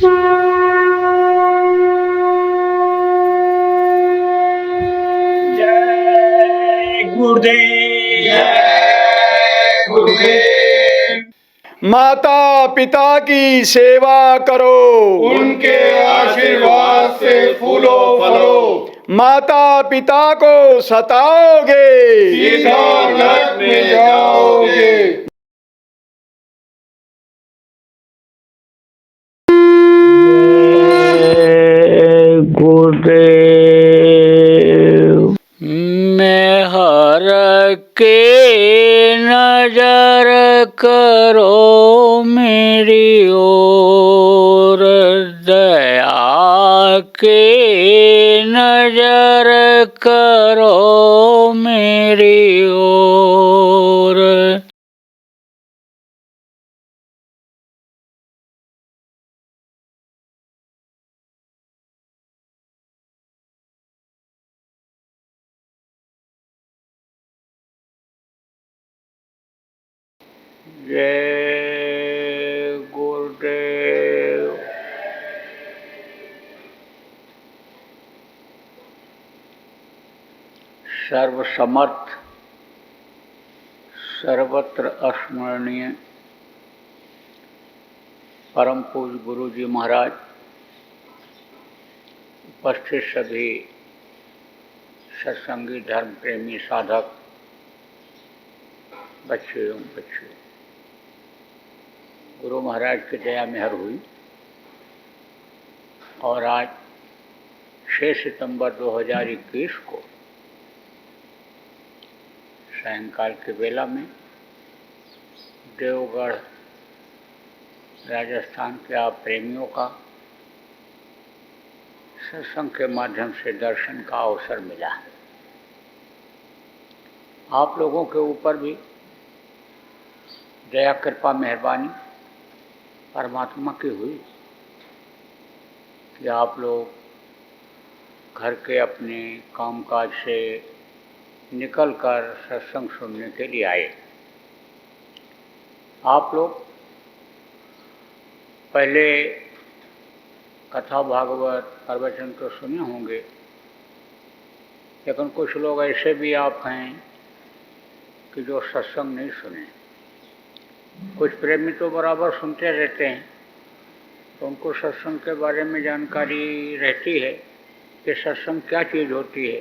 जय गुरुदेव, जय गुरुदेव। माता पिता की सेवा करो, उनके आशीर्वाद से फूलो फलो। माता पिता को सताओगे, सीधा नरक में जाओगे। गुरुदेव। मैं हर के नजर करो मेरी ओर, दया के नजर करो मेरी ओर। जय गुरुदेव। सर्वसमर्थ, सर्वत्र अस्मरणीय परम पूज्य गुरु जी महाराज, उपस्थित सभी सत्संगी धर्म प्रेमी साधक बच्चे एवं बच्चियों, गुरु महाराज की दया मेहर हुई और आज 6 सितंबर 2021 को सायंकाल के बेला में देवगढ़ राजस्थान के आप प्रेमियों का सत्संग के माध्यम से दर्शन का अवसर मिला। आप लोगों के ऊपर भी दया कृपा मेहरबानी परमात्मा की हुई कि आप लोग घर के अपने कामकाज से निकलकर सत्संग सुनने के लिए आए। आप लोग पहले कथा भागवत प्रवचन तो सुने होंगे, लेकिन कुछ लोग ऐसे भी आप हैं कि जो सत्संग नहीं सुने। कुछ प्रेमी तो बराबर सुनते रहते हैं, तो उनको सत्संग के बारे में जानकारी रहती है कि सत्संग क्या चीज़ होती है,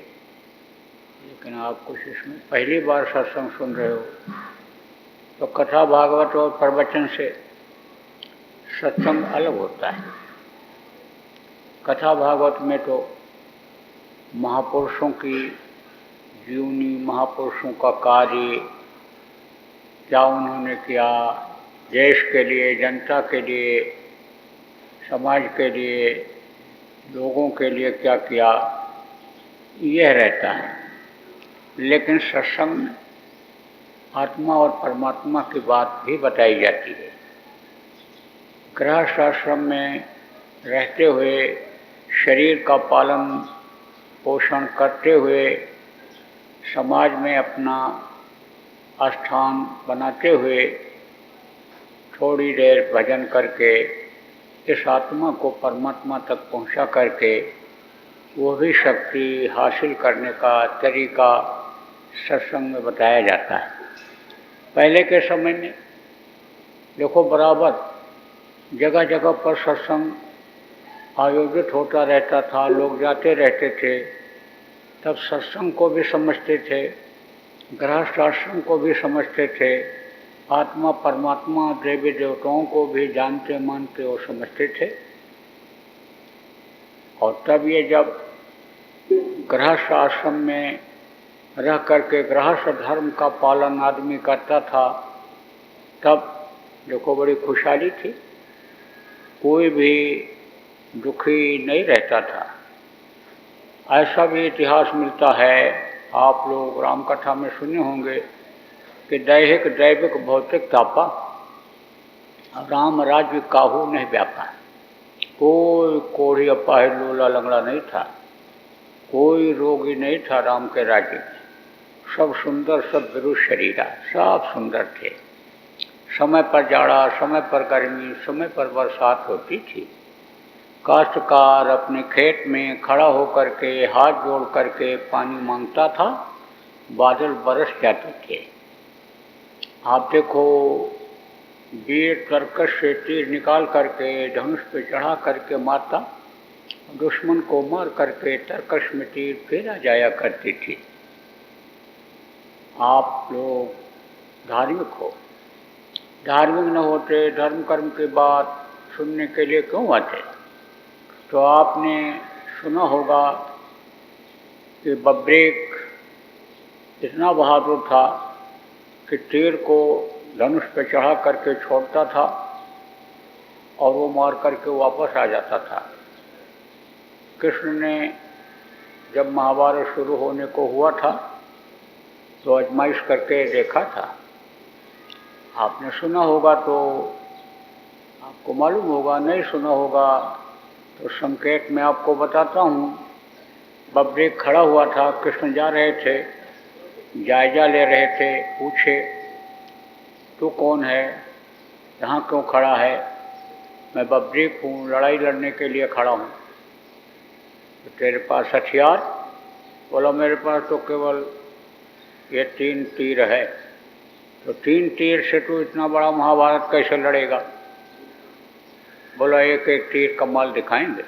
लेकिन आप कुछ इसमें पहली बार सत्संग सुन रहे हो, तो कथा भागवत और प्रवचन से सत्संग अलग होता है। कथा भागवत में तो महापुरुषों की जीवनी, महापुरुषों का कार्य, क्या उन्होंने किया, देश के लिए, जनता के लिए, समाज के लिए, लोगों के लिए क्या किया, यह रहता है। लेकिन सत्संग में आत्मा और परमात्मा की बात भी बताई जाती है। गृहस्थ आश्रम में रहते हुए शरीर का पालन पोषण करते हुए समाज में अपना स्थान बनाते हुए थोड़ी देर भजन करके इस आत्मा को परमात्मा तक पहुंचा करके वो भी शक्ति हासिल करने का तरीका सत्संग में बताया जाता है। पहले के समय में देखो, बराबर जगह जगह पर सत्संग आयोजित होता रहता था, लोग जाते रहते थे। तब सत्संग को भी समझते थे, गृहस्थ आश्रम को भी समझते थे, आत्मा परमात्मा देवी देवताओं को भी जानते मानते और समझते थे। और तब ये जब गृहस्थ आश्रम में रह करके गृहस्थ धर्म का पालन आदमी करता था, तब देखो बड़ी खुशहाली थी, कोई भी दुखी नहीं रहता था। ऐसा भी इतिहास मिलता है, आप लोग रामकथा में सुने होंगे कि दैहिक दैविक भौतिक तापा, राम राज्य काहू नहीं व्यापा। कोई कोढ़ी अपाहिज लूला लंगड़ा नहीं था, कोई रोगी नहीं था राम के राज्य में। सब सुंदर, सब विरुद्ध शरीरा, सब सुंदर थे। समय पर जाड़ा, समय पर गर्मी, समय पर बरसात होती थी। काश्तकार अपने खेत में खड़ा होकर के हाथ जोड़ करके पानी मांगता था, बादल बरस जाते थे। आप देखो, वीर तरकश से तीर निकाल करके धनुष पे चढ़ा करके मारता, दुश्मन को मार करके तरकश में तीर फेरा जाया करती थी। आप लोग धार्मिक हो, धार्मिक न होते धर्म कर्म की बात सुनने के लिए क्यों आते? तो आपने सुना होगा कि बब्रेक इतना बहादुर था कि तीर को धनुष पे चढ़ा करके छोड़ता था और वो मार करके वापस आ जाता था। कृष्ण ने जब महाभारत शुरू होने को हुआ था तो आजमाइश करके देखा था। आपने सुना होगा तो आपको मालूम होगा, नहीं सुना होगा तो संकेत में आपको बताता हूँ। बब्रेक खड़ा हुआ था, कृष्ण जा रहे थे, जायजा ले रहे थे। पूछे, तू कौन है, यहाँ क्यों खड़ा है? मैं बब्रेक हूँ, लड़ाई लड़ने के लिए खड़ा हूँ। तो तेरे पास हथियार? बोला, मेरे पास तो केवल ये 3 तीर है। तो 3 तीर से तू इतना बड़ा महाभारत कैसे लड़ेगा? बोला, एक एक तीर कमाल दिखाएंगे।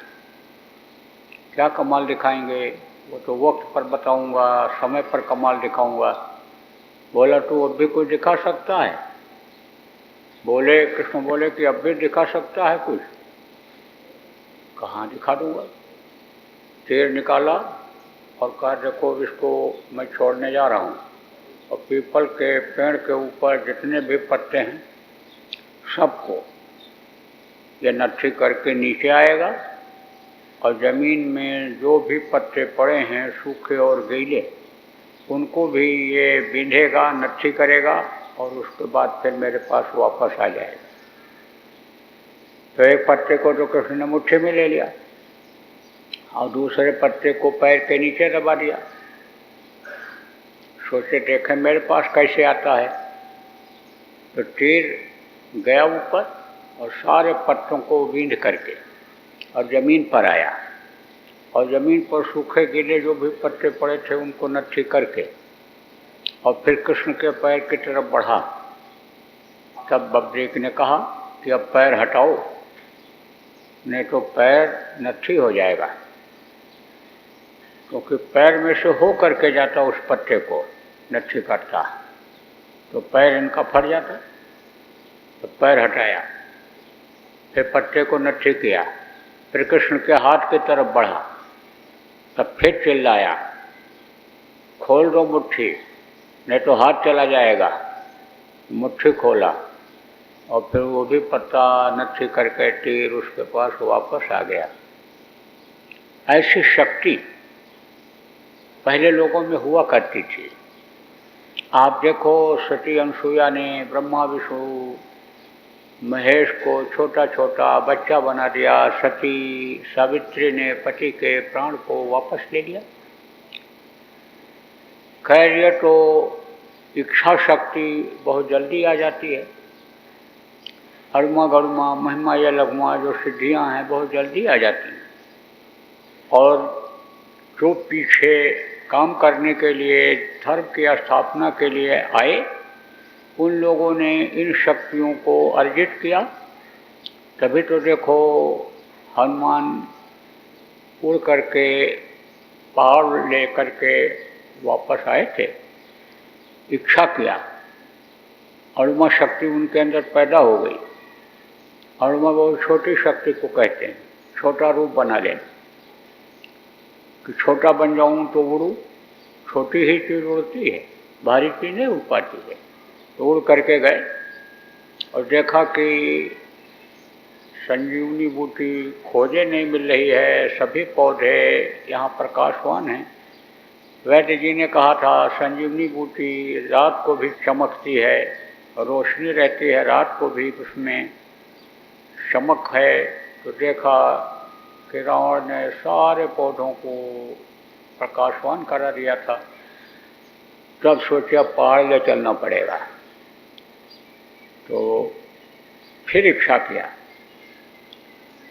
क्या कमाल दिखाएंगे? वो तो वक्त पर बताऊंगा, समय पर कमाल दिखाऊंगा। बोला, तू अब भी कुछ दिखा सकता है? बोले, कृष्ण बोले कि अब भी दिखा सकता है कुछ? कहाँ दिखा दूंगा? तीर निकाला और कहा, देखो इसको मैं छोड़ने जा रहा हूँ, और पीपल के पेड़ के ऊपर जितने भी पत्ते हैं सबको ये नट्ठी करके नीचे आएगा, और ज़मीन में जो भी पत्ते पड़े हैं सूखे और गीले उनको भी ये बींधेगा, नट्ठी करेगा, और उसके बाद फिर मेरे पास वापस आ जाएगा। तो एक पत्ते को तो कृष्ण ने मुट्ठी में ले लिया और दूसरे पत्ते को पैर के नीचे दबा दिया। सोचे, देखें मेरे पास कैसे आता है। तो तीर गया ऊपर और सारे पत्तों को बींध करके और ज़मीन पर आया, और ज़मीन पर सूखे गीले जो भी पत्ते पड़े थे उनको नट्ठी करके और फिर कृष्ण के पैर की तरफ बढ़ा। तब बब्रेक ने कहा कि अब पैर हटाओ, नहीं तो पैर नट्ठी हो जाएगा। क्योंकि पैर में से हो करके जाता उस पत्ते को नट्ठी करता, तो पैर इनका फट जाता। तो पैर हटाया, फिर पत्ते को नट्ठी किया, फिर कृष्ण के हाथ की तरफ बढ़ा। तब फिर चिल्लाया, खोल दो मुट्ठी, नहीं तो हाथ चला जाएगा। मुट्ठी खोला और फिर वो भी पत्ता नट्ठी करके तीर उसके पास वापस आ गया। ऐसी शक्ति पहले लोगों में हुआ करती थी। आप देखो, सती अनसुईया ने ब्रह्मा विष्णु महेश को छोटा छोटा बच्चा बना दिया। सती सावित्री ने पति के प्राण को वापस ले लिया। खैर, ये तो इच्छा शक्ति बहुत जल्दी आ जाती है। अरुमा गरुमा महिमा या लघुमा जो सिद्धियां हैं बहुत जल्दी आ जाती हैं। और जो पीछे काम करने के लिए, धर्म की स्थापना के लिए आए, उन लोगों ने इन शक्तियों को अर्जित किया। तभी तो देखो, हनुमान उड़ करके पहाड़ ले करके वापस आए थे। इच्छा किया, अरुमा शक्ति उनके अंदर पैदा हो गई। अरुमा बहुत छोटी शक्ति को कहते हैं, छोटा रूप बना लेना, कि छोटा बन जाऊं तो उड़ूं। छोटी ही चीज़ उड़ती है, भारी चीज़ नहीं उड़ पाती है। तो उड़ करके गए और देखा कि संजीवनी बूटी खोजे नहीं मिल रही है, सभी पौधे यहाँ प्रकाशवान हैं। वैद्य जी ने कहा था संजीवनी बूटी रात को भी चमकती है, रोशनी रहती है, रात को भी उसमें चमक है। तो देखा कि रावण ने सारे पौधों को प्रकाशवान करा दिया था। तब सोचा पहाड़ ले चलना पड़ेगा। तो फिर इच्छा किया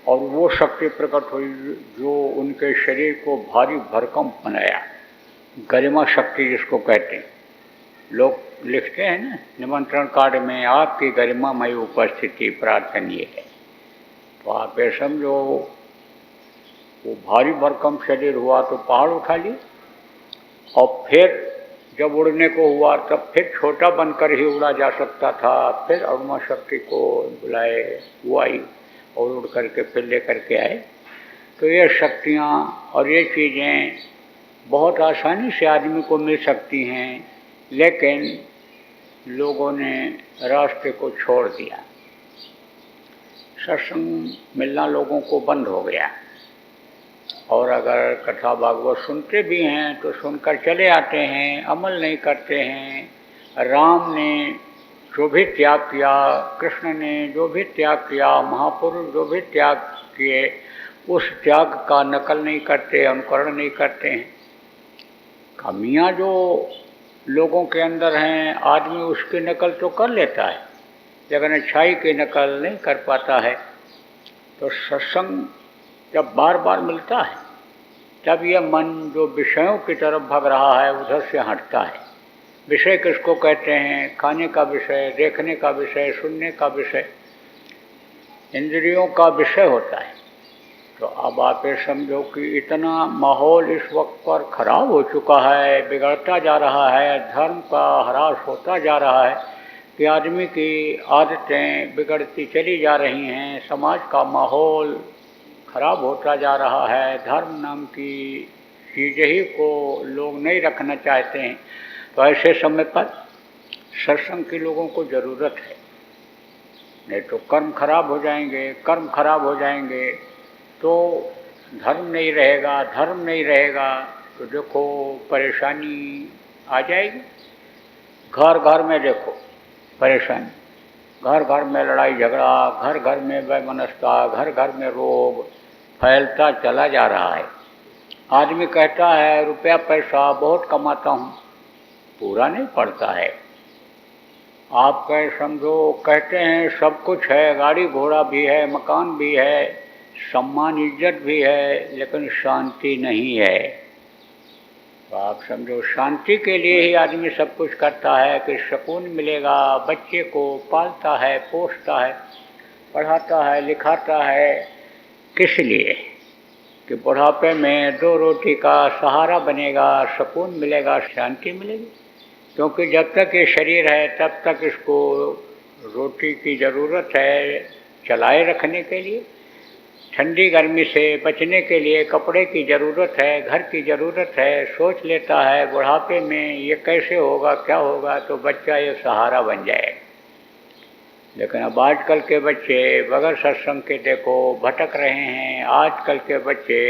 और वो शक्ति प्रकट हुई जो उनके शरीर को भारी भरकम बनाया, गरिमा शक्ति जिसको कहते हैं। लोग लिखते हैं ना निमंत्रण कार्ड में, आपकी गरिमामयी उपस्थिति प्रार्थनीय है। तो आप ये समझो वो भारी भरकम शरीर हुआ तो पहाड़ उठा लिए, और फिर जब उड़ने को हुआ तब फिर छोटा बनकर ही उड़ा जा सकता था। फिर अरुणा शक्ति को बुलाए, वो आई और उड़ करके फिर ले करके आए। तो ये शक्तियाँ और ये चीज़ें बहुत आसानी से आदमी को मिल सकती हैं, लेकिन लोगों ने रास्ते को छोड़ दिया। सत्संग मिलना लोगों को बंद हो गया, और अगर कथा भागवत सुनते भी हैं तो सुनकर चले आते हैं, अमल नहीं करते हैं। राम ने जो भी त्याग किया, कृष्ण ने जो भी त्याग किया, महापुरुष जो भी त्याग किए, उस त्याग का नकल नहीं करते, अनुकरण नहीं करते हैं। कमियां जो लोगों के अंदर हैं, आदमी उसकी नकल तो कर लेता है, लेकिन अच्छाई की नकल नहीं कर पाता है। तो सत्संग जब बार बार मिलता है तब यह मन जो विषयों की तरफ भाग रहा है उधर से हटता है। विषय किसको कहते हैं? खाने का विषय, देखने का विषय, सुनने का विषय, इंद्रियों का विषय होता है। तो अब आप ये समझो कि इतना माहौल इस वक्त पर खराब हो चुका है, बिगड़ता जा रहा है, धर्म का ह्रास होता जा रहा है कि आदमी की आदतें बिगड़ती चली जा रही हैं, समाज का माहौल खराब होता जा रहा है, धर्म नाम की चीज़ ही को लोग नहीं रखना चाहते हैं। तो ऐसे समय पर सत्संग की लोगों को ज़रूरत है, नहीं तो कर्म खराब हो जाएंगे। कर्म खराब हो जाएंगे तो धर्म नहीं रहेगा, धर्म नहीं रहेगा तो देखो परेशानी आ जाएगी। घर घर में देखो परेशानी, घर घर में लड़ाई झगड़ा, घर घर में वैमनस्यता, घर घर में रोग फैलता चला जा रहा है। आदमी कहता है रुपया पैसा बहुत कमाता हूँ, पूरा नहीं पड़ता है। आप कह समझो कहते हैं सब कुछ है, गाड़ी घोड़ा भी है, मकान भी है, सम्मान इज्जत भी है, लेकिन शांति नहीं है। तो आप समझो शांति के लिए ही आदमी सब कुछ करता है कि सुकून मिलेगा, बच्चे को पालता है, पोसता है, पढ़ाता है, लिखाता है, किस लिए कि बुढ़ापे में दो रोटी का सहारा बनेगा, सुकून मिलेगा, शांति मिलेगी। क्योंकि जब तक ये शरीर है तब तक इसको रोटी की ज़रूरत है चलाए रखने के लिए, ठंडी गर्मी से बचने के लिए कपड़े की ज़रूरत है, घर की ज़रूरत है। सोच लेता है बुढ़ापे में ये कैसे होगा, क्या होगा, तो बच्चा ये सहारा बन जाए। लेकिन अब आजकल के बच्चे बगैर सत्संग के देखो भटक रहे हैं। आजकल के बच्चे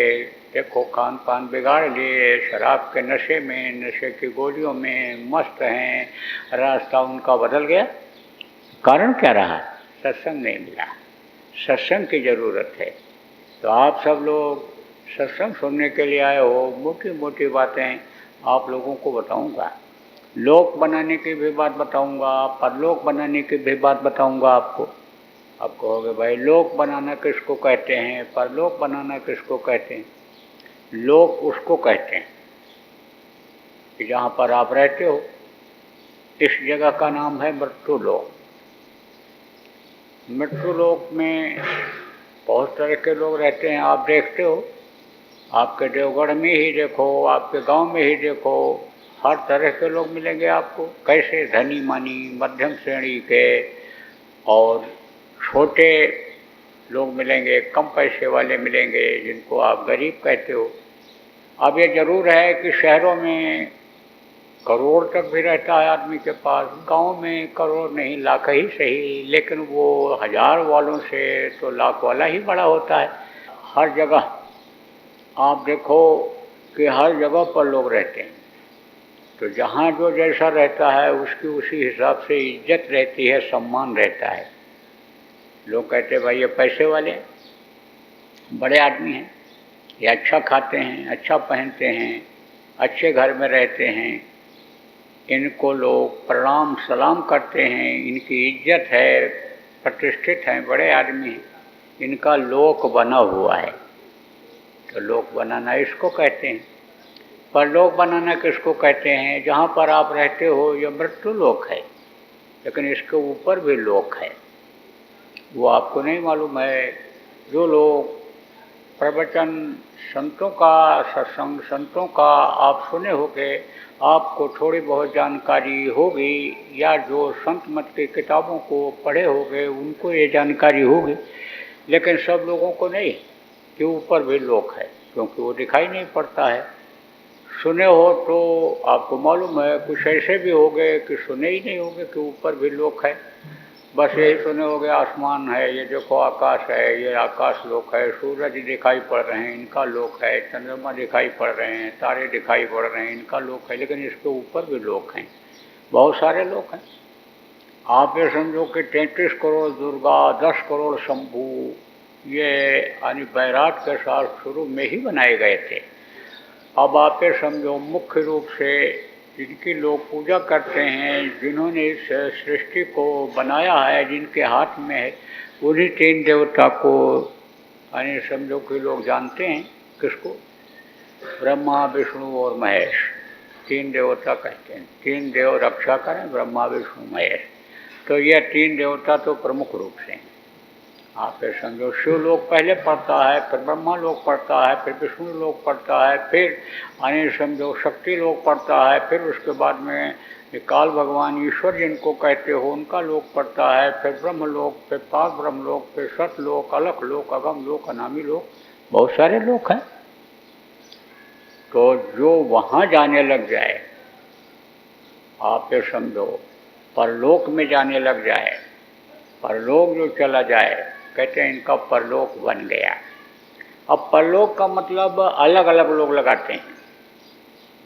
देखो खान पान बिगाड़ लिए, शराब के नशे में, नशे की गोलियों में मस्त हैं, रास्ता उनका बदल गया। कारण क्या रहा? सत्संग नहीं मिला। सत्संग की ज़रूरत है। तो आप सब लोग सत्संग सुनने के लिए आए हो, मोटी मोटी बातें आप लोगों को बताऊंगा, लोक बनाने की भी बात बताऊंगा, परलोक बनाने की भी बात बताऊंगा आपको। आप कहोगे भाई लोक बनाना किसको कहते हैं, परलोक बनाना किसको कहते हैं? लोक उसको कहते हैं कि जहाँ पर आप रहते हो, इस जगह का नाम है मृत्युलोक। मृत्युलोक में बहुत तरह के लोग रहते हैं, आप देखते हो। आपके देवगढ़ में ही देखो, आपके गांव में ही देखो, हर तरह के लोग मिलेंगे आपको। कैसे धनी मानी, मध्यम श्रेणी के और छोटे लोग मिलेंगे, कम पैसे वाले मिलेंगे, जिनको आप गरीब कहते हो। अब ये ज़रूर है कि शहरों में करोड़ तक भी रहता है आदमी के पास, गांव में करोड़ नहीं लाख ही सही, लेकिन वो हज़ार वालों से तो लाख वाला ही बड़ा होता है। हर जगह आप देखो कि हर जगह पर लोग रहते हैं, तो जहाँ जो जैसा रहता है उसकी उसी हिसाब से इज्जत रहती है, सम्मान रहता है। लोग कहते हैं भाई ये पैसे वाले बड़े आदमी हैं, ये अच्छा खाते हैं, अच्छा पहनते हैं, अच्छे घर में रहते हैं, इनको लोग प्रणाम सलाम करते हैं, इनकी इज्जत है, प्रतिष्ठित हैं, बड़े आदमी हैं। इनका लोक बना हुआ है। तो लोक बनाना इसको कहते हैं। परलोक बनाना किसको कहते हैं? जहाँ पर आप रहते हो ये मृत्यु लोक है, लेकिन इसके ऊपर भी लोक है, वो आपको नहीं मालूम है। जो लोग प्रवचन संतों का, सत्संग संतों का आप सुने होंगे, आपको थोड़ी बहुत जानकारी होगी, या जो संत मत की किताबों को पढ़े होंगे उनको ये जानकारी होगी, लेकिन सब लोगों को नहीं कि ऊपर भी लोक है, क्योंकि वो दिखाई नहीं पड़ता है। सुने हो तो आपको मालूम है, कुछ ऐसे भी होंगे कि सुने ही नहीं होंगे कि ऊपर भी लोक है। बस यही सुने होंगे आसमान है, ये देखो आकाश है, ये आकाश लोक है, सूरज दिखाई पड़ रहे हैं, इनका लोक है, चंद्रमा दिखाई पड़ रहे हैं, तारे दिखाई पड़ रहे हैं, इनका लोक है। लेकिन इसके ऊपर भी लोक हैं, बहुत सारे लोक हैं। आप ये समझो कि 33 करोड़ दुर्गा, 10 करोड़ शंभू, ये यानी बैराट के साथ शुरू में ही बनाए गए थे। अब आप ये समझो मुख्य रूप से जिनकी लोग पूजा करते हैं, जिन्होंने इस सृष्टि को बनाया है, जिनके हाथ में है, उन्हीं 3 देवता को यानी समझो कि लोग जानते हैं। किसको? ब्रह्मा, विष्णु और महेश, 3 देवता कहते हैं। 3 देव रक्षा करें, ब्रह्मा, विष्णु, महेश। तो ये 3 देवता तो प्रमुख रूप से हैं। आप ये समझो शिव लोक पहले पड़ता है, फिर ब्रह्मा लोक पड़ता है, फिर विष्णु लोक पड़ता है, फिर यानी समझो शक्ति लोक पड़ता है, फिर उसके बाद में काल भगवान ईश्वर जिनको कहते हो उनका लोक पड़ता है, फिर ब्रह्म लोक, फिर पार ब्रह्म लोक, फिर सतलोक, अलख लोक, अगम लोक, अनामी लोक, बहुत सारे लोक हैं। तो जो वहाँ जाने लग जाए, आप ये समझो परलोक में जाने लग जाए, परलोक जो चला जाए, कहते हैं इनका परलोक बन गया। अब परलोक का मतलब अलग अलग लोग लगाते हैं,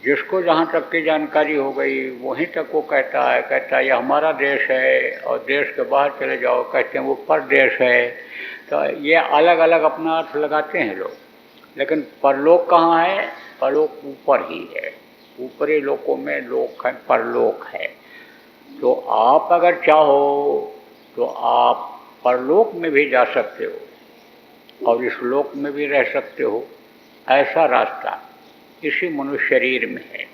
जिसको जहाँ तक की जानकारी हो गई वहीं तक वो कहता है ये हमारा देश है, और देश के बाहर चले जाओ कहते हैं वो परदेश है। तो ये अलग अलग अपना अर्थ लगाते हैं लोग। लेकिन परलोक कहाँ है? परलोक ऊपर ही है, ऊपरी लोकों में लोक है, परलोक है। तो आप अगर चाहो तो आप परलोक में भी जा सकते हो और इस लोक में भी रह सकते हो। ऐसा रास्ता इसी मनुष्य शरीर में है।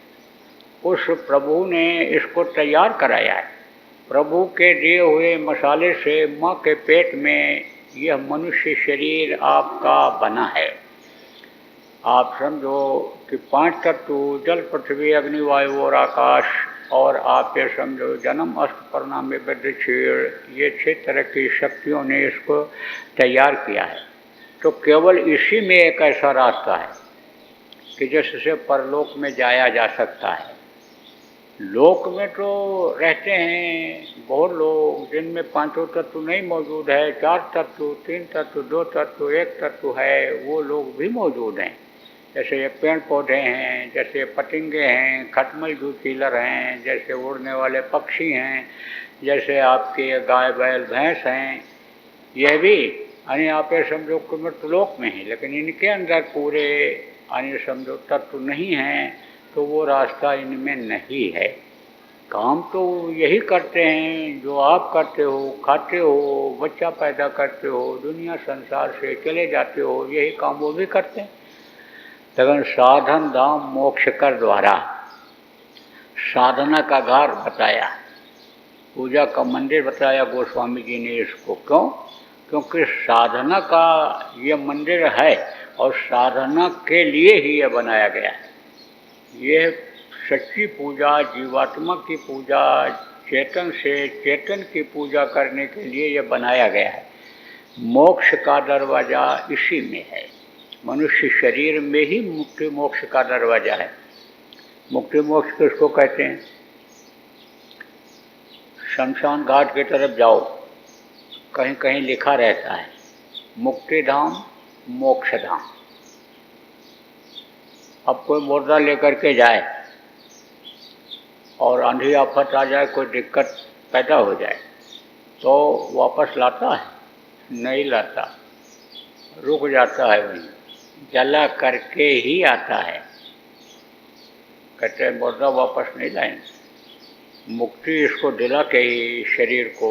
उस प्रभु ने इसको तैयार कराया है। प्रभु के दिए हुए मसाले से माँ के पेट में यह मनुष्य शरीर आपका बना है। आप समझो कि 5 तत्व जल, पृथ्वी, अग्नि, वायु और आकाश, और आप ये समझो जन्म, अष्ट, परिणाम, वृद्धि, क्षीण, ये 6 तरह की शक्तियों ने इसको तैयार किया है। तो केवल इसी में एक ऐसा रास्ता है कि जिससे परलोक में जाया जा सकता है। लोक में तो रहते हैं बहुत लोग जिनमें 5 तत्व नहीं मौजूद है, 4 तत्व, 3 तत्व, 2 तत्व, 1 तत्व है, वो लोग भी मौजूद हैं। जैसे ये पेड़ पौधे हैं, जैसे पतंगे हैं, खटमल जूचीलर हैं, जैसे उड़ने वाले पक्षी हैं, जैसे आपके गाय बैल भैंस हैं, यह भी यानी आप ये समझो कि मृतलोक में है, लेकिन इनके अंदर पूरे यानी समझो तत्व नहीं हैं, तो वो रास्ता इनमें नहीं है। काम तो यही करते हैं जो आप करते हो, खाते हो, बच्चा पैदा करते हो, दुनिया संसार से चले जाते हो, यही काम वो भी करते हैं। लेकिन साधन धाम मोक्ष कर द्वारा साधना का घर बताया, पूजा का मंदिर बताया गोस्वामी जी ने इसको। क्यों? क्योंकि साधना का ये मंदिर है और साधना के लिए ही ये बनाया गया है। ये सच्ची पूजा, जीवात्मा की पूजा, चेतन से चेतन की पूजा करने के लिए ये बनाया गया है। मोक्ष का दरवाज़ा इसी में है। मनुष्य शरीर में ही मुक्ति मोक्ष का दरवाज़ा है। मुक्ति मोक्ष किसको कहते हैं? शमशान घाट की तरफ जाओ, कहीं कहीं लिखा रहता है मुक्ति धाम, मोक्ष धाम। अब कोई मुर्दा लेकर के जाए और आंधी आफत आ जाए, कोई दिक्कत पैदा हो जाए, तो वापस लाता है? नहीं लाता, रुक जाता है वहीं, जला करके ही आता है। कहते हैं मुर्दा वापस नहीं लाएंगे, मुक्ति इसको दिला के ही शरीर को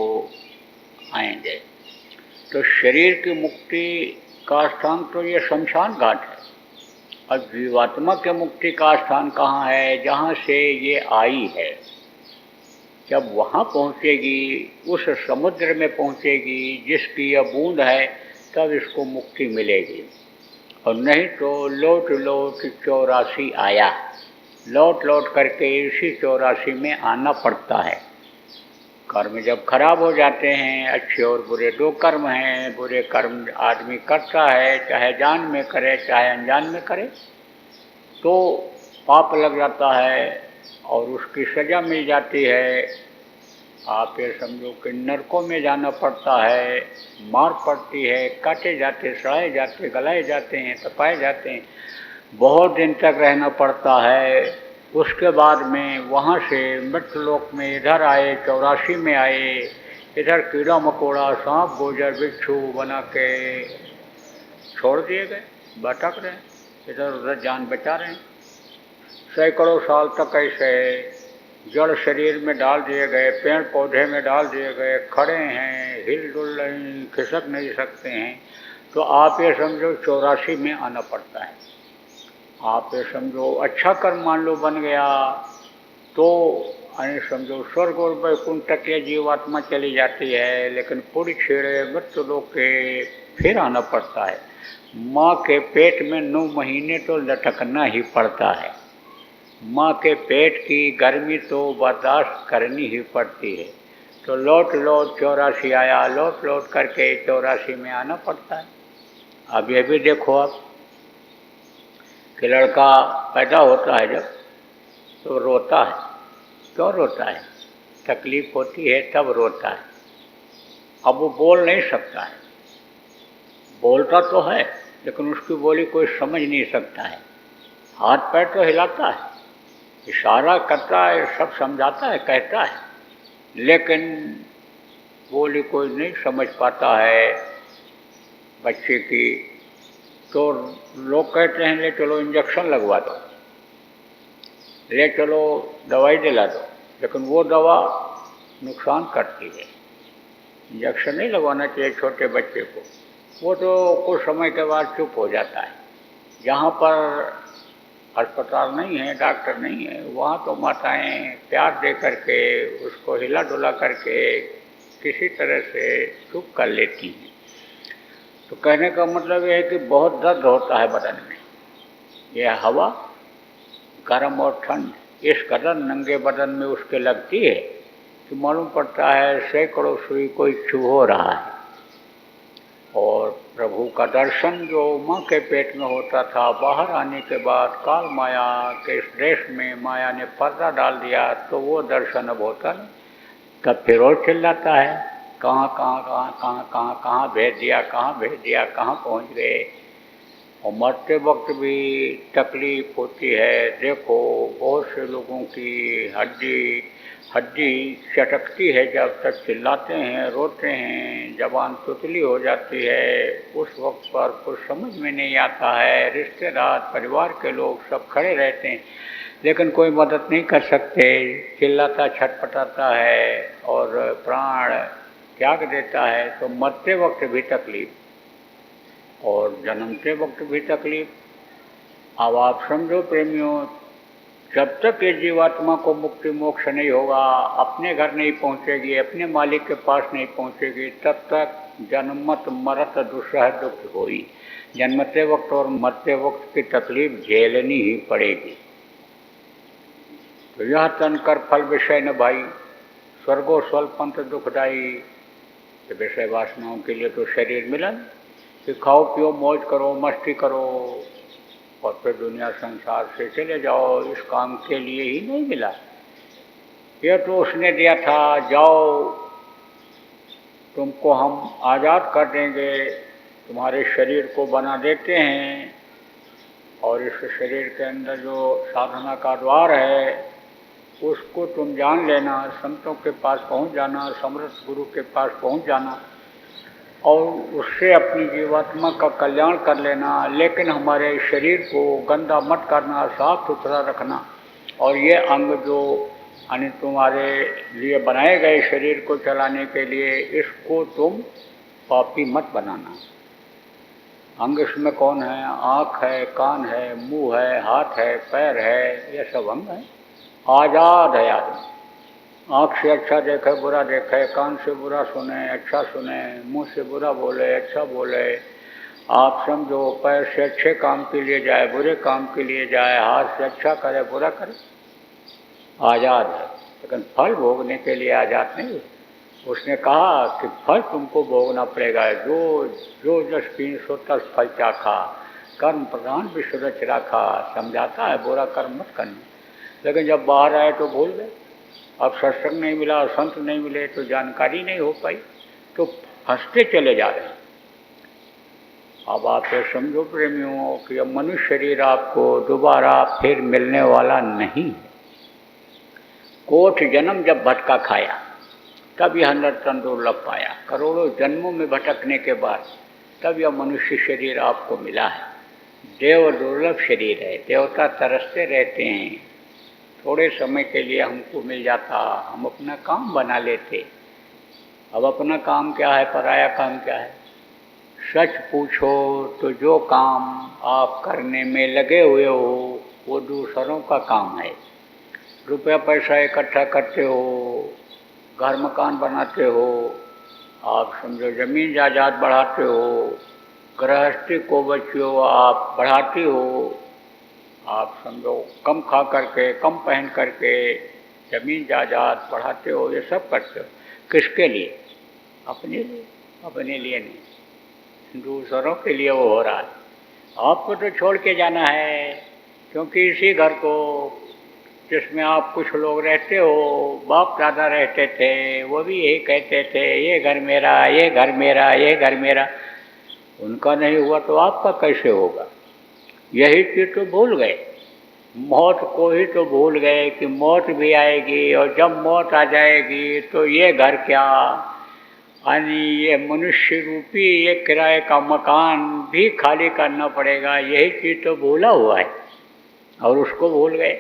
आएंगे। तो शरीर की मुक्ति का स्थान तो ये शमशान घाट है। और जीवात्मा के मुक्ति का स्थान कहाँ है? जहाँ से ये आई है। जब वहाँ पहुँचेगी, उस समुद्र में पहुँचेगी जिसकी यह बूंद है, तब इसको मुक्ति मिलेगी। और नहीं तो लौट लौट 84 आया, लौट लौट करके इसी 84 में आना पड़ता है। कर्म जब खराब हो जाते हैं, अच्छे और बुरे दो कर्म हैं, बुरे कर्म आदमी करता है, चाहे जान में करे चाहे अनजान में करे, तो पाप लग जाता है और उसकी सज़ा मिल जाती है। आप ये समझो कि नरकों में जाना पड़ता है, मार पड़ती है, काटे जाते, सड़ाए जाते, गलाए जाते हैं, तपाए जाते हैं, बहुत दिन तक रहना पड़ता है। उसके बाद में वहाँ से मृत्युलोक में इधर आए, 84 में आए, इधर कीड़ा मकोड़ा सांप गोजर बिच्छू बना के छोड़ दिए गए, भटक रहे, इधर उधर जान बचा रहे हैं। सैकड़ों साल तक ऐसे जड़ शरीर में डाल दिए गए, पेड़ पौधे में डाल दिए गए, खड़े हैं, हिल डुल नहीं, खिसक नहीं सकते हैं। तो आप ये समझो 84 में आना पड़ता है। आप ये समझो अच्छा कर्म मान लो बन गया तो समझो स्वर्ग और वैकुंठ तक ये जीवात्मा चली जाती है, लेकिन पूरी छेड़े मृत्यु लोक के फिर आना पड़ता है। माँ के पेट में 9 महीने तो लटकना ही पड़ता है। माँ के पेट की गर्मी तो बर्दाश्त करनी ही पड़ती है। तो लौट लौट 84 आया, लौट लौट करके 84 में आना पड़ता है। अब ये भी देखो आप कि लड़का पैदा होता है जब, तो रोता है। क्यों रोता है? तकलीफ होती है तब रोता है। अब वो बोल नहीं सकता है, बोलता तो है लेकिन उसकी बोली कोई समझ नहीं सकता है। हाथ पैर तो हिलाता है, इशारा करता है, सब समझाता है, कहता है, लेकिन बोली कोई नहीं समझ पाता है बच्चे की। तो लोग कहते हैं ले चलो इंजेक्शन लगवा दो, ले चलो दवाई दिला दो, लेकिन वो दवा नुकसान करती है। इंजेक्शन नहीं लगवाना चाहिए छोटे बच्चे को। वो तो कुछ समय के बाद चुप हो जाता है। जहाँ पर अस्पताल नहीं है, डॉक्टर नहीं है, वहाँ तो माताएं प्यार दे करके उसको हिला डुला करके किसी तरह से चुप कर लेती हैं। तो कहने का मतलब यह है कि बहुत दर्द होता है बदन में। यह हवा गर्म और ठंड इस कदर नंगे बदन में उसके लगती है कि मालूम पड़ता है सैकड़ों सुई कोई छू रहा है। और प्रभु का दर्शन जो माँ के पेट में होता था, बाहर आने के बाद काल माया के इस देश में माया ने पर्दा डाल दिया, तो वो दर्शन अब होता नहीं। तब फिर और चिल्लाता है कहाँ कहाँ कहाँ कहाँ कहाँ कहाँ भेज दिया, कहाँ भेज दिया, कहाँ पहुँच गए। और मरते वक्त भी तकलीफ होती है। देखो बहुत से लोगों की हड्डी चटकती है, जब तक चिल्लाते हैं, रोते हैं, जबान तुतली हो जाती है। उस वक्त पर कुछ समझ में नहीं आता है। रिश्तेदार परिवार के लोग सब खड़े रहते हैं, लेकिन कोई मदद नहीं कर सकते। चिल्लाता छटपटाता है और प्राण त्याग देता है। तो मरते वक्त भी तकलीफ और जन्मते वक्त भी तकलीफ। अब आप समझो प्रेमियों, जब तक ये जीवात्मा को मुक्ति मोक्ष नहीं होगा, अपने घर नहीं पहुँचेगी, अपने मालिक के पास नहीं पहुँचेगी, तब तक जन्मत मरत दुस्सह दुख होई। जन्मते वक्त और मरते वक्त की तकलीफ झेलनी ही पड़ेगी। तो यह तन कर फल विषय न भाई, स्वर्गो स्वल्पंत दुखदाई। विषय वासनाओं के लिए तो शरीर मिला कि खाओ पियो मौज करो, मस्ती करो और फिर दुनिया संसार से चले जाओ। इस काम के लिए ही नहीं मिला। यह तो उसने दिया था, जाओ तुमको हम आज़ाद कर देंगे, तुम्हारे शरीर को बना देते हैं और इस शरीर के अंदर जो साधना का द्वार है उसको तुम जान लेना, संतों के पास पहुंच जाना, समर्थ गुरु के पास पहुंच जाना और उससे अपनी जीवात्मा का कल्याण कर लेना। लेकिन हमारे शरीर को गंदा मत करना, साफ सुथरा रखना। और ये अंग जो तुम्हारे लिए बनाए गए शरीर को चलाने के लिए, इसको तुम पापी मत बनाना। अंग इसमें कौन है? आँख है, कान है, मुंह है, हाथ है, पैर है, ये सब अंग है। आज़ाद है आदमी। आँख से अच्छा देखे, बुरा देखे, कान से बुरा सुने, अच्छा सुने, मुंह से बुरा बोले, अच्छा बोले। आप समझो, पैर से अच्छे काम के लिए जाए, बुरे काम के लिए जाए, हाथ से अच्छा करे, बुरा करे, आज़ाद है। लेकिन फल भोगने के लिए आज़ाद नहीं है। उसने कहा कि फल तुमको भोगना पड़ेगा। जो जो जस पीन सो तस फल चाखा, कर्म प्रधान विश्व रच राखा। समझाता है बुरा कर्म मत करना, लेकिन जब बाहर आए तो भूल गए। अब सत्संग नहीं मिला, संत नहीं मिले, तो जानकारी नहीं हो पाई, तो फंसते चले जा रहे हैं। अब आप ये समझो प्रेमियों कि अब मनुष्य शरीर आपको दोबारा फिर मिलने वाला नहीं है। कोट जन्म जब भटका खाया, तब यह नर्तन दुर्लभ पाया। करोड़ों जन्मों में भटकने के बाद तब यह मनुष्य शरीर आपको मिला है। देव दुर्लभ शरीर है, देवता तरसते रहते हैं। थोड़े समय के लिए हमको मिल जाता, हम अपना काम बना लेते। अब अपना काम क्या है, पराया काम क्या है? सच पूछो तो जो काम आप करने में लगे हुए हो वो दूसरों का काम है। रुपया पैसा इकट्ठा करते हो, घर मकान बनाते हो, आप समझो ज़मीन जायदाद बढ़ाते हो, गृहस्थी को बच्चों आप बढ़ाती हो, आप समझो कम खा करके, कम पहन करके ज़मीन जायदाद बढ़ाते हो, ये सब करते हो। किसके लिए? अपने लिए। अपने लिए नहीं, दूसरों के लिए वो हो रहा है। आपको तो छोड़ के जाना है, क्योंकि इसी घर को जिसमें आप कुछ लोग रहते हो, बाप दादा रहते थे, वो भी यही कहते थे, ये घर मेरा, ये घर मेरा, ये घर मेरा। उनका नहीं हुआ तो आपका कैसे होगा? यही चीज़ तो भूल गए। मौत को ही तो भूल गए कि मौत भी आएगी, और जब मौत आ जाएगी तो ये घर क्या, यानी ये मनुष्य रूपी ये किराए का मकान भी खाली करना पड़ेगा। यही चीज़ तो भूला हुआ है, और उसको भूल गए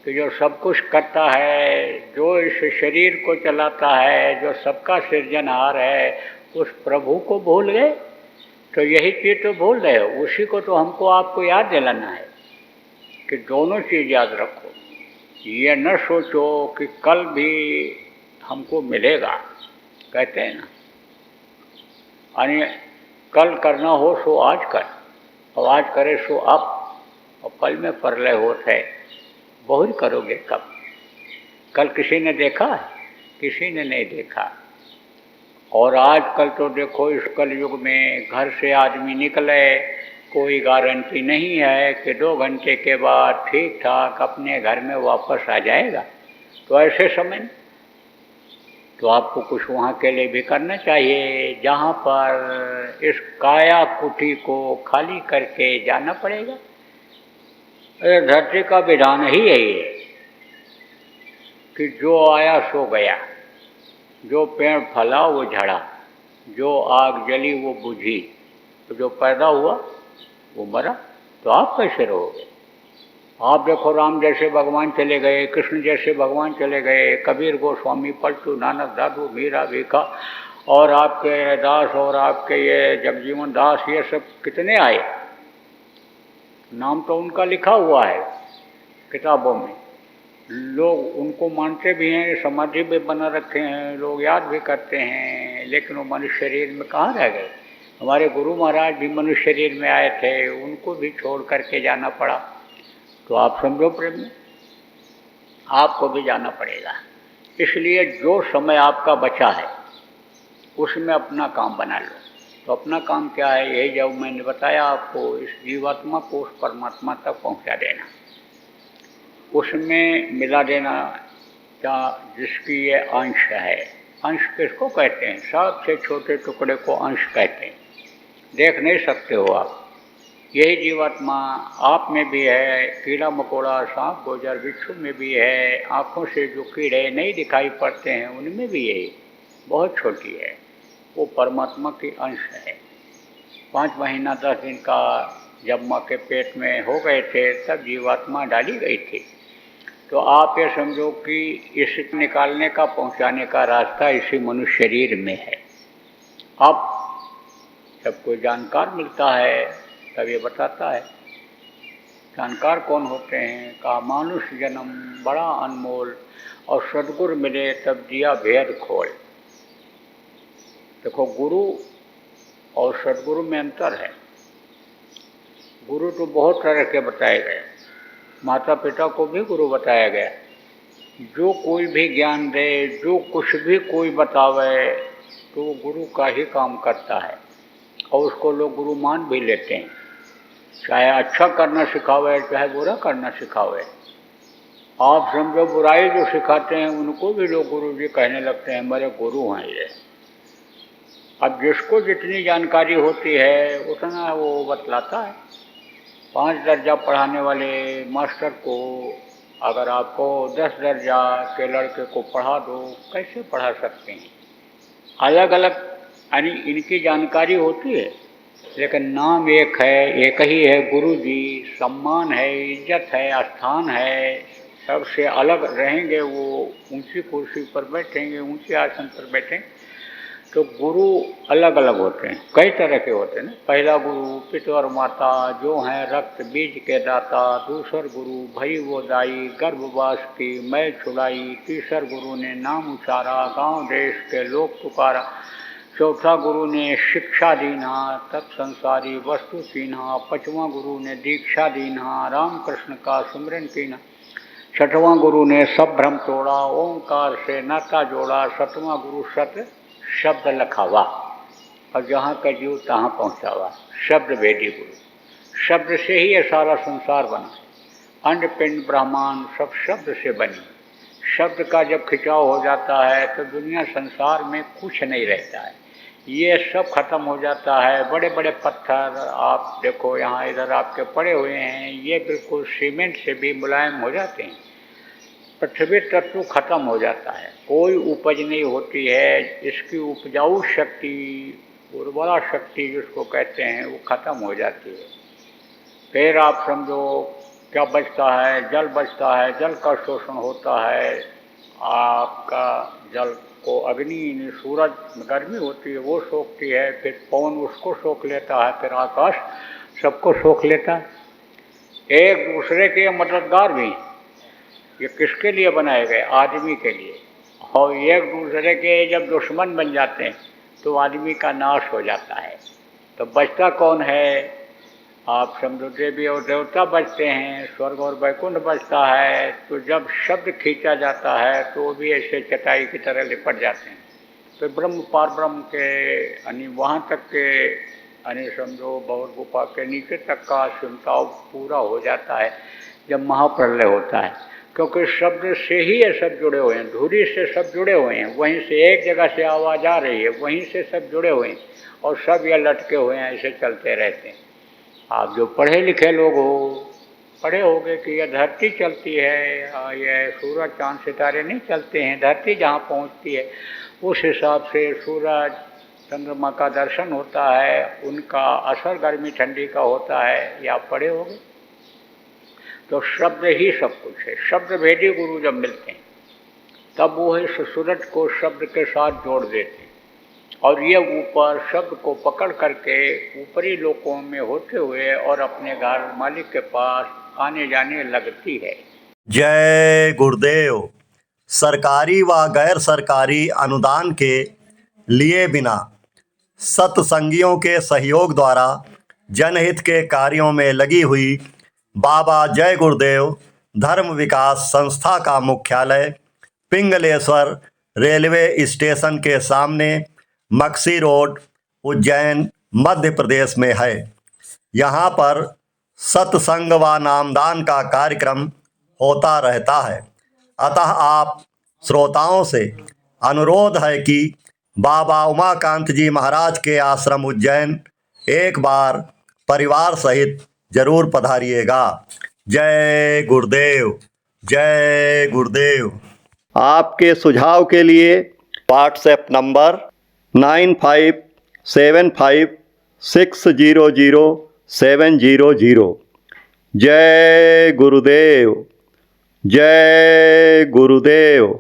कि जो सब कुछ करता है, जो इस शरीर को चलाता है, जो सबका सृजनहार है, उस प्रभु को भूल गए। तो यही चीज़ तो भूल रहे हो, उसी को तो हमको आपको याद दिलाना है कि दोनों चीज़ याद रखो। ये न सोचो कि कल भी हमको मिलेगा, कहते हैं ना, यानी कल करना हो सो आज कर, और आज करे सो अब, और पल में परलय होत है, बहुत करोगे कब? कल किसी ने देखा है? किसी ने नहीं देखा। और आजकल तो देखो इस कलयुग में घर से आदमी निकले, कोई गारंटी नहीं है कि 2 घंटे के बाद ठीक ठाक अपने घर में वापस आ जाएगा। तो ऐसे समय में तो आपको कुछ वहाँ के लिए भी करना चाहिए, जहाँ पर इस काया कुटी को खाली करके जाना पड़ेगा। धरती का विधान ही यही है कि जो आया सो गया, जो पेड़ फला वो झड़ा, जो आग जली वो बुझी, तो जो पैदा हुआ वो मरा। तो आप कैसे रहोगे? आप देखो, राम जैसे भगवान चले गए, कृष्ण जैसे भगवान चले गए, कबीर गोस्वामी, पलटू, नानक, दादू, मीरा, भीखा, और आपके दास, और आपके ये जगजीवन दास, ये सब कितने आए। नाम तो उनका लिखा हुआ है किताबों में, लोग उनको मानते भी हैं, समाधि भी बना रखे हैं, लोग याद भी करते हैं, लेकिन वो मनुष्य शरीर में कहाँ रह गए। हमारे गुरु महाराज भी मनुष्य शरीर में आए थे, उनको भी छोड़ करके जाना पड़ा। तो आप समझो प्रेम में, आपको भी जाना पड़ेगा। इसलिए जो समय आपका बचा है उसमें अपना काम बना लो। तो अपना काम क्या है? यही जब मैंने बताया आपको, इस जीवात्मा को उस परमात्मा तक पहुंचा देना, उसमें मिला देना, क्या जिसकी ये अंश है। अंश किसको कहते हैं? सबसे छोटे टुकड़े को अंश कहते हैं। देख नहीं सकते हो आप, यही जीवात्मा आप में भी है, कीड़ा मकोड़ा, सांप गोजर बिच्छू में भी है, आँखों से जो कीड़े नहीं दिखाई पड़ते हैं उनमें भी यही बहुत छोटी है, वो परमात्मा की अंश है। 5 महीना 10 दिन का जब माँ के पेट में हो गए थे तब जीवात्मा डाली गई थी। तो आप ये समझो कि इस निकालने का, पहुँचाने का रास्ता इसी मनुष्य शरीर में है। अब जब कोई जानकार मिलता है तब ये बताता है। जानकार कौन होते हैं? कहा मानुष जन्म बड़ा अनमोल, और सदगुरु मिले तब दिया भेद खोल। देखो, गुरु और सदगुरु में अंतर है। गुरु तो बहुत तरह के बताए गए, माता पिता को भी गुरु बताया गया। जो कोई भी ज्ञान दे, जो कुछ भी कोई बतावे, तो वो गुरु का ही काम करता है और उसको लोग गुरु मान भी लेते हैं। चाहे अच्छा करना सिखावे, चाहे बुरा करना सिखावे। आप समझो, बुराई जो सिखाते हैं उनको भी लोग गुरु जी कहने लगते हैं, हमारे गुरु हैं ये। अब जिसको जितनी जानकारी होती है उतना वो बतलाता है। 5 दर्जा पढ़ाने वाले मास्टर को अगर आपको 10 दर्जा के लड़के को पढ़ा दो, कैसे पढ़ा सकते हैं? अलग अलग यानी इनकी जानकारी होती है, लेकिन नाम एक है, एक ही है गुरु जी। सम्मान है, इज्जत है, स्थान है, सबसे अलग रहेंगे। वो ऊंची कुर्सी पर बैठेंगे, ऊंचे आसन पर बैठेंगे। तो गुरु अलग अलग होते हैं, कई तरह के होते हैं ना। पहला गुरु पिता और माता जो हैं रक्त बीज के दाता। दूसर गुरु भई वो दाई गर्भवास की मैं छुड़ाई। तीसर गुरु ने नाम उचारा गांव देश के लोग पुकारा। चौथा गुरु ने शिक्षा दीना तब संसारी वस्तु सीना। पांचवा गुरु ने दीक्षा दीना राम कृष्ण का सुमरन कीना। छठवां गुरु ने सब भ्रम तोड़ा ओंकार से नाता जोड़ा। सातवां गुरु सत शब्द लखावा और जहाँ का जीव तहाँ पहुँचावा। शब्द भेदी गुरु। शब्द से ही ये सारा संसार बना है। अंड पिंड ब्रह्मांड सब शब्द से बनी। शब्द का जब खिंचाव हो जाता है तो दुनिया संसार में कुछ नहीं रहता है, ये सब खत्म हो जाता है। बड़े बड़े पत्थर आप देखो यहाँ इधर आपके पड़े हुए हैं, ये बिल्कुल सीमेंट से भी मुलायम हो जाते हैं। पृथ्वी तत्व खत्म हो जाता है, कोई उपज नहीं होती है। इसकी उपजाऊ शक्ति, उर्वरा शक्ति जिसको कहते हैं, वो खत्म हो जाती है। फिर आप समझो क्या बचता है? जल बचता है। जल का शोषण होता है। आपका जल को अग्नि, सूरज गर्मी होती है वो सोखती है, फिर पवन उसको सोख लेता है, फिर आकाश सबको सोख लेता है। एक दूसरे के मददगार भी। ये किसके लिए बनाए गए? आदमी के लिए। और एक दूसरे के जब दुश्मन बन जाते हैं तो आदमी का नाश हो जाता है। तो बचता कौन है? आप समझो देवी और देवता बचते हैं, स्वर्ग और वैकुंठ बचता है। तो जब शब्द खींचा जाता है तो भी ऐसे चटाई की तरह लिपट जाते हैं। तो ब्रह्म पार ब्रह्म के यानी वहाँ तक के यानी समझो भौर गुफा के नीचे तक का सिमटाव पूरा हो जाता है जब महाप्रलय होता है। क्योंकि शब्द से ही ये सब जुड़े हुए हैं, धुरी से सब जुड़े हुए हैं। वहीं से एक जगह से आवाज़ आ रही है, वहीं से सब जुड़े हुए हैं और सब ये लटके हुए हैं, ऐसे चलते रहते हैं। आप जो पढ़े लिखे लोग हो, पढ़े होंगे कि यह धरती चलती है, यह सूरज चांद सितारे नहीं चलते हैं। धरती जहाँ पहुँचती है उस हिसाब से सूरज चंद्रमा का दर्शन होता है, उनका असर गर्मी ठंडी का होता है। ये आप पढ़े होंगे। तो शब्द ही सब कुछ है। शब्द भेदी गुरु जब मिलते हैं तब वो है सूरज को शब्द के साथ जोड़ देते हैं और ये ऊपर शब्द को पकड़ करके ऊपरी लोकों में होते हुए और अपने घर मालिक के पास आने जाने लगती है। जय गुरुदेव। सरकारी व गैर सरकारी अनुदान के लिए बिना सत्संगियों के सहयोग द्वारा जनहित के कार्यों में लगी हुई बाबा जय गुरुदेव धर्म विकास संस्था का मुख्यालय पिंगलेश्वर रेलवे स्टेशन के सामने मक्सी रोड, उज्जैन, मध्य प्रदेश में है। यहाँ पर सत्संग व नामदान का कार्यक्रम होता रहता है। अतः आप श्रोताओं से अनुरोध है कि बाबा उमाकांत जी महाराज के आश्रम उज्जैन एक बार परिवार सहित जरूर पधारिएगा। जय गुरुदेव, जय गुरुदेव। आपके सुझाव के लिए व्हाट्सएप नंबर 9575600700। जय गुरुदेव, जय गुरुदेव।